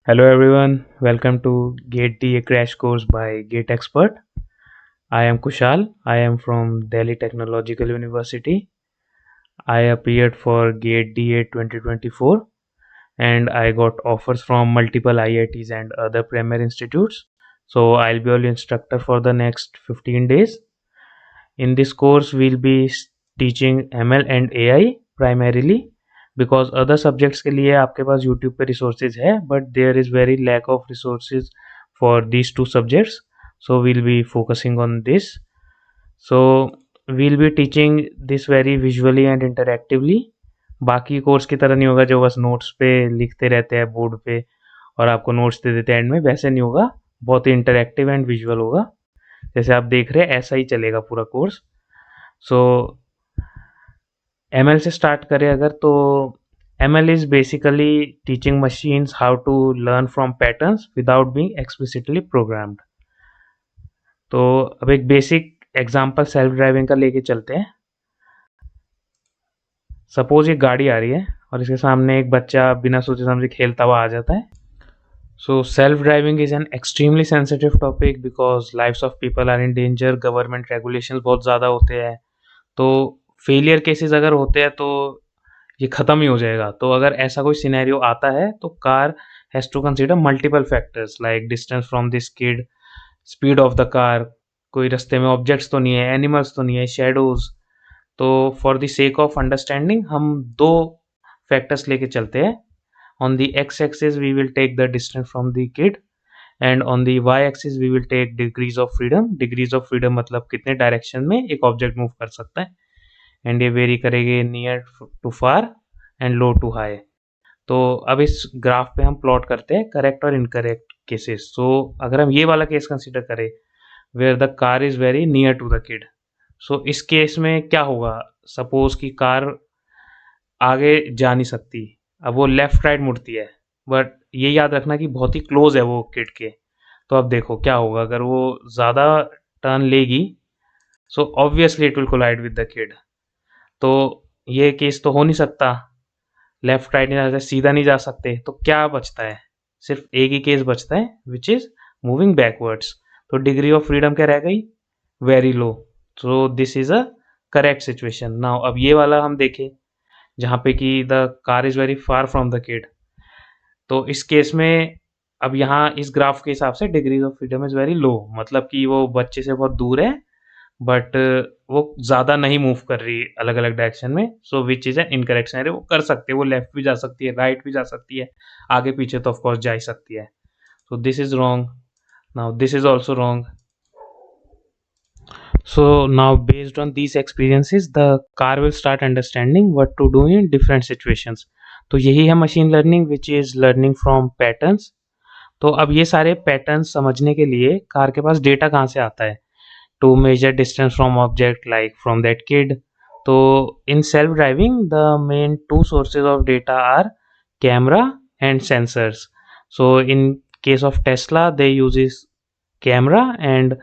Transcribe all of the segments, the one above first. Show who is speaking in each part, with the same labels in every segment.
Speaker 1: Hello everyone, welcome to Gate DA Crash Course by Gate Expert. I am Kushal. I am from Delhi Technological University. I appeared for Gate DA 2024 and I got offers from multiple IITs and other premier institutes. So I'll be your instructor for the next 15 days. In this course, we'll be teaching ML and AI primarily because other subjects के लिए आपके पास YouTube पे resources है, but there is very lack of resources for these two subjects. So we'll be focusing on this. So we'll be teaching this very visually and interactively. बाकी course की तरह नहीं होगा जो बस नोट्स पे लिखते रहते हैं बोर्ड पे और आपको नोट्स दे देते हैं एंड में, वैसे नहीं होगा. बहुत ही इंटरेक्टिव एंड विजुअल होगा. जैसे आप देख रहे हैं ऐसा ही चलेगा पूरा कोर्स. सो एम एल से स्टार्ट करें अगर, तो M L is basically teaching machines how to learn from patterns without being explicitly programmed. तो अब एक बेसिक एग्जांपल सेल्फ ड्राइविंग का लेके चलते हैं. सपोज एक गाड़ी आ रही है और इसके सामने एक बच्चा बिना सोचे समझे खेलता हुआ आ जाता है. So self driving is an extremely sensitive topic because lives of people are in danger. Government regulation बहुत ज़्यादा होते हैं, तो फेलियर केसेस अगर होते हैं तो ये ख़त्म ही हो जाएगा. तो अगर ऐसा कोई सिनेरियो आता है तो car has to consider multiple factors like distance from this kid, speed of the car, कोई रास्ते में ऑब्जेक्ट्स तो नहीं है, एनिमल्स तो नहीं है, शेडोज. तो for the sake of understanding हम दो फैक्टर्स लेके चलते हैं. On the X axis we will take the distance from the kid and on the Y axis we will take degrees of freedom. Degrees of freedom मतलब कितने direction में एक object move कर सकता है, एंड ये वेरी करेंगे near to far and low to high. तो अब इस ग्राफ पे हम प्लॉट करते हैं करेक्ट और इनकरेक्ट केसेस. सो अगर हम ये वाला केस कंसीडर करें where the car is very near to the kid, so इस केस में क्या होगा. सपोज कि कार आगे जा नहीं सकती, अब वो लेफ्ट राइट मुड़ती है, बट ये याद रखना कि बहुत ही क्लोज है वो किड के. तो अब देखो क्या होगा अगर वो ज़्यादा टर्न लेगी, so obviously it will collide with the kid. तो ये केस तो हो नहीं सकता, लेफ्ट राइट नहीं जा सकते, सीधा नहीं जा सकते. तो क्या बचता है, सिर्फ एक ही केस बचता है विच इज़ मूविंग बैकवर्ड्स. तो डिग्री ऑफ फ्रीडम क्या रह गई, very low. So this is a correct situation. Now अब ये वाला हम देखें जहाँ पे कि the car is very far from the kid. तो इस केस में अब यहाँ इस ग्राफ के हिसाब से degrees of freedom is very low, मतलब कि वो बच्चे से बहुत दूर है, बट वो ज़्यादा नहीं मूव कर रही अलग अलग डायरेक्शन में. So which is an incorrect scenario. वो कर सकते हैं, वो लेफ्ट भी जा सकती है, राइट भी जा सकती है, आगे पीछे तो ऑफकोर्स जा ही सकती है. So this is wrong. Now this is also wrong. So now based on these experiences the car will start understanding what to do in different situations. तो यही है machine learning which is learning from patterns. तो अब ये सारे patterns समझने के लिए कार के पास डेटा कहाँ से आता है, to measure distance from object like from that kid. So in self driving the main two sources of data are camera and sensors. So in case of Tesla they uses camera and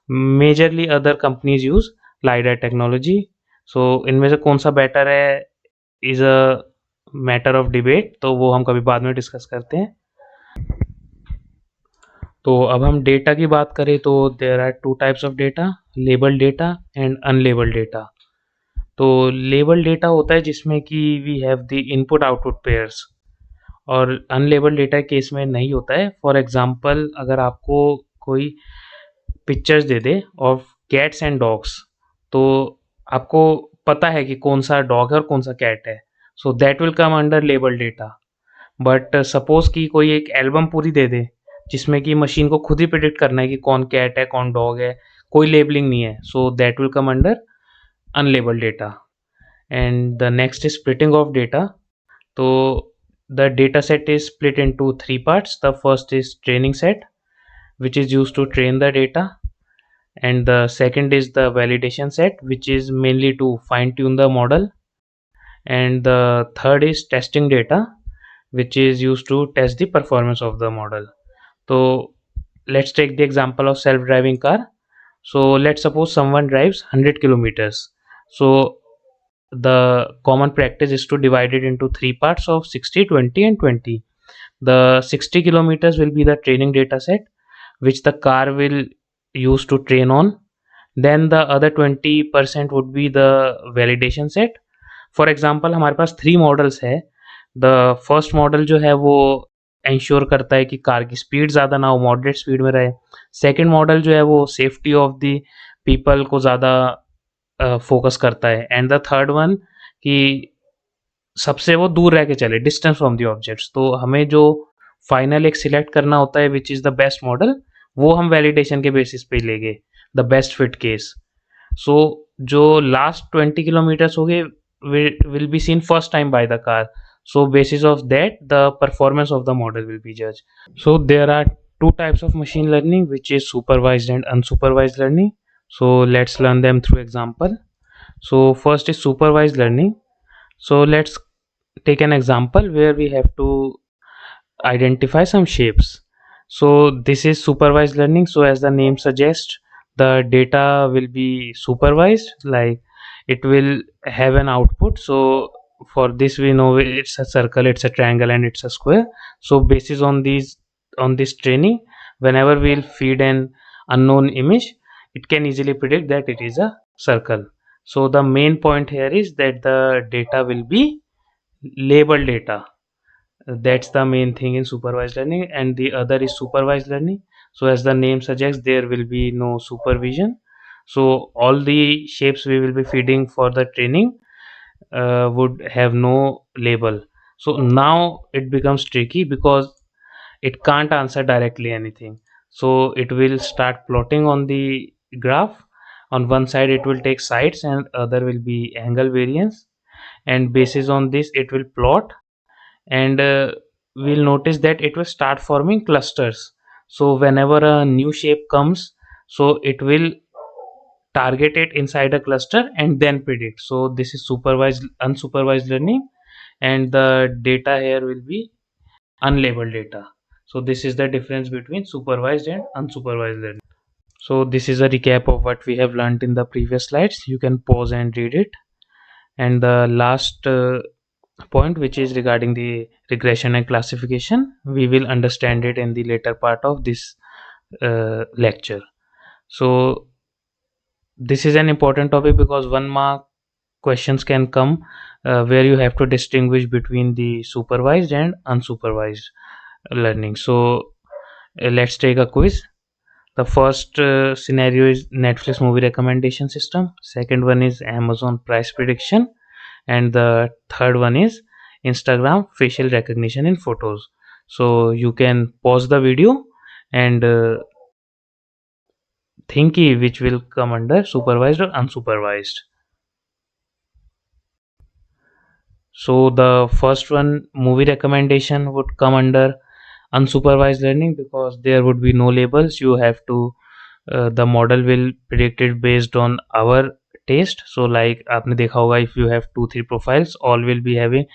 Speaker 1: majorly other companies use lidar technology. So इनमें से कौन सा better है is a matter of debate, तो वो हम कभी बाद में डिस्कस करते हैं. तो अब हम डेटा की बात करें तो there are two types of data, label data and unlabel data. तो लेबल डेटा होता है जिसमें कि we have the input output pairs, और अनलेबल डेटा केस में नहीं होता है. फॉर एग्जांपल अगर आपको कोई पिक्चर्स दे दे ऑफ कैट्स एंड डॉग्स, तो आपको पता है कि कौन सा डॉग है और कौन सा कैट है, so that will come under label data. But suppose कि कोई एक एल्बम पूरी दे दे जिसमें कि मशीन को खुद ही प्रिडिक्ट करना है कि कौन कैट है कौन डॉग है, कोई लेबलिंग नहीं है, so that will come under unlabelled data. And the next is splitting of data. तो the data set is split into three parts. The first is training set which is used to train the data, and the second is the validation set which is mainly to fine tune the model, and the third is testing data which is used to test the performance of the model. So let's take the example of self-driving car. So let's suppose someone drives 100 kilometers. So the common practice is to divide it into three parts of 60, 20 and 20. The 60 kilometers will be the training data set which the car will use to train on. Then the other 20% would be the validation set. For example हमारे पास 3 models है. The first model जो है वो ensure करता है कि car की speed ज़्यादा ना हो, मॉडरेट स्पीड में रहे. सेकंड मॉडल जो है वो सेफ्टी ऑफ द पीपल को ज़्यादा फोकस करता है. एंड द थर्ड वन कि सबसे वो दूर रह के चले, डिस्टेंस फ्रॉम दी ऑब्जेक्ट्स. तो हमें जो फाइनल एक सिलेक्ट करना होता है which is the best model, वो हम वैलिडेशन के बेसिस पे लेंगे, द बेस्ट फिट केस. सो जो लास्ट 20 किलोमीटर्स हो गए will be seen first time by the car. So basis of that the performance of the model will be judged. So there are two types of machine learning, which is supervised and unsupervised learning. So let's learn them through example. So first is supervised learning. So let's take an example where we have to identify some shapes. So this is supervised learning. So as the name suggests, the data will be supervised, like it will have an output. So for this we know it's a circle, it's a triangle, and it's a square. So basis on these, on this training, whenever we'll feed an unknown image, it can easily predict that it is a circle. So the main point here is that the data will be labeled data. That's the main thing in supervised learning. And the other is supervised learning. So as the name suggests, there will be no supervision. So all the shapes we will be feeding for the training would have no label. So now it becomes tricky because it can't answer directly anything. So it will start plotting on the graph. On one side it will take sides and other will be angle variance, and basis on this it will plot. And we'll notice that it will start forming clusters. So whenever a new shape comes, so it will target it inside a cluster and then predict. So this is supervised unsupervised learning, and the data here will be unlabeled data. So this is the difference between supervised and unsupervised learning. So this is a recap of what we have learned in the previous slides. You can pause and read it. And the last point, which is regarding the regression and classification, we will understand it in the later part of this lecture. So this is an important topic because 1 mark questions can come where you have to distinguish between the supervised and unsupervised learning. So let's take a quiz. The first scenario is Netflix movie recommendation system. Second one is Amazon price prediction, and the third one is Instagram facial recognition in photos. So you can pause the video and think which will come under supervised or unsupervised. So the first one, movie recommendation, would come under unsupervised learning because there would be no labels. You have to the model will predict it based on our taste. So like आपने देखा होगा, if you have 2-3 profiles, all will be having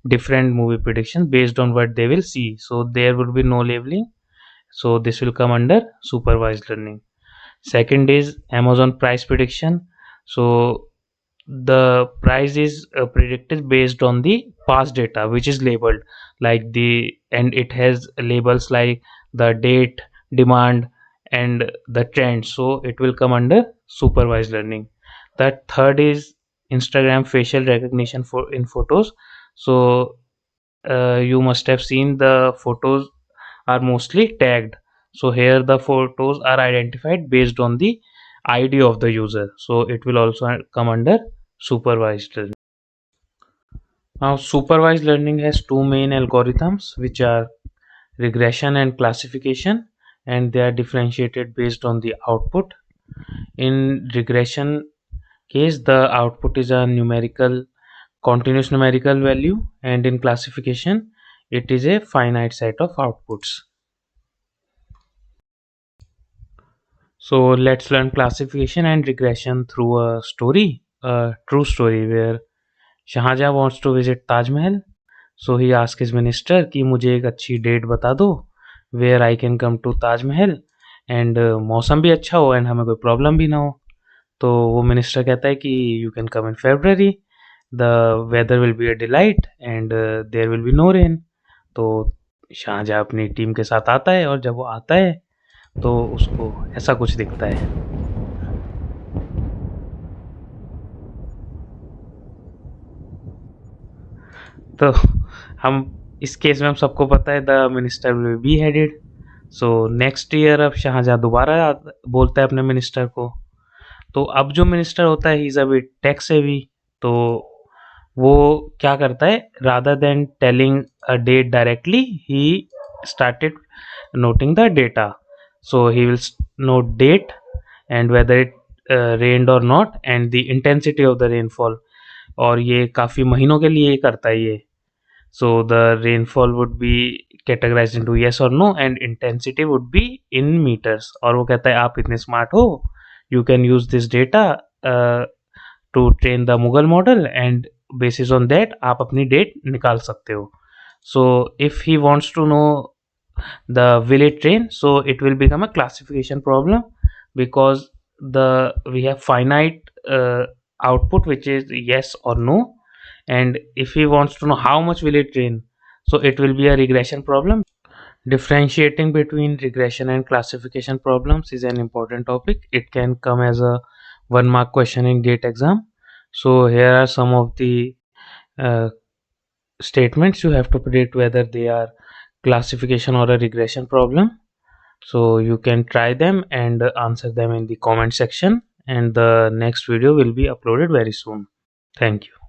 Speaker 1: different movie predictions based on what they will see. So there would be no labeling. So this will come under supervised learning. Second is Amazon price prediction. So the price is predicted based on the past data which is labeled, like the, and it has labels like the date, demand, and the trend. So it will come under supervised learning. The third is Instagram facial recognition for in photos. So you must have seen the photos are mostly tagged. So here the photos are identified based on the ID of the user. So it will also come under supervised learning. Now supervised learning has two main algorithms, which are regression and classification, and they are differentiated based on the output. In regression case, the output is a numerical, continuous numerical value, and in classification it is a finite set of outputs. So let's learn classification and regression through a story, a true story where Shahjahan wants to visit Taj Mahal. So he asks his minister कि मुझे एक अच्छी date बता दो where I can come to Taj Mahal and मौसम भी अच्छा हो and हमें कोई प्रॉब्लम भी ना हो. तो वो मिनिस्टर कहता है कि you can come in February, the weather will be a delight and there will be no rain. तो शाहजहाँ अपनी टीम के साथ आता है और जब वो आता है तो उसको ऐसा कुछ दिखता है। तो हम इस केस में हम सबको पता है the minister will be headed. So next year अब शाहजहाँ दोबारा बोलता है अपने मिनिस्टर को। तो अब जो मिनिस्टर होता है he is a bit tech savvy. तो वो क्या करता है, rather than telling a date directly he started noting the data. So he will note date and whether it rained or not and the intensity of the rainfall. और ये काफ़ी महीनों के लिए करता है ये। So the rainfall would be categorized into yes or no and intensity would be in meters. और वो कहता है आप इतने स्मार्ट हो, you can use this data uh, to train the Mughal model and basis on that आप अपनी date निकाल सकते हो। So if he wants to know the will it train, so it will become a classification problem because the we have finite output which is yes or no, and if he wants to know how much will it train, so it will be a regression problem. Differentiating between regression and classification problems is an important topic. It can come as a 1 mark question in GATE exam. So here are some of the uh, statements you have to predict whether they are classification or a regression problem. So you can try them and answer them in the comment section, and the next video will be uploaded very soon. Thank you.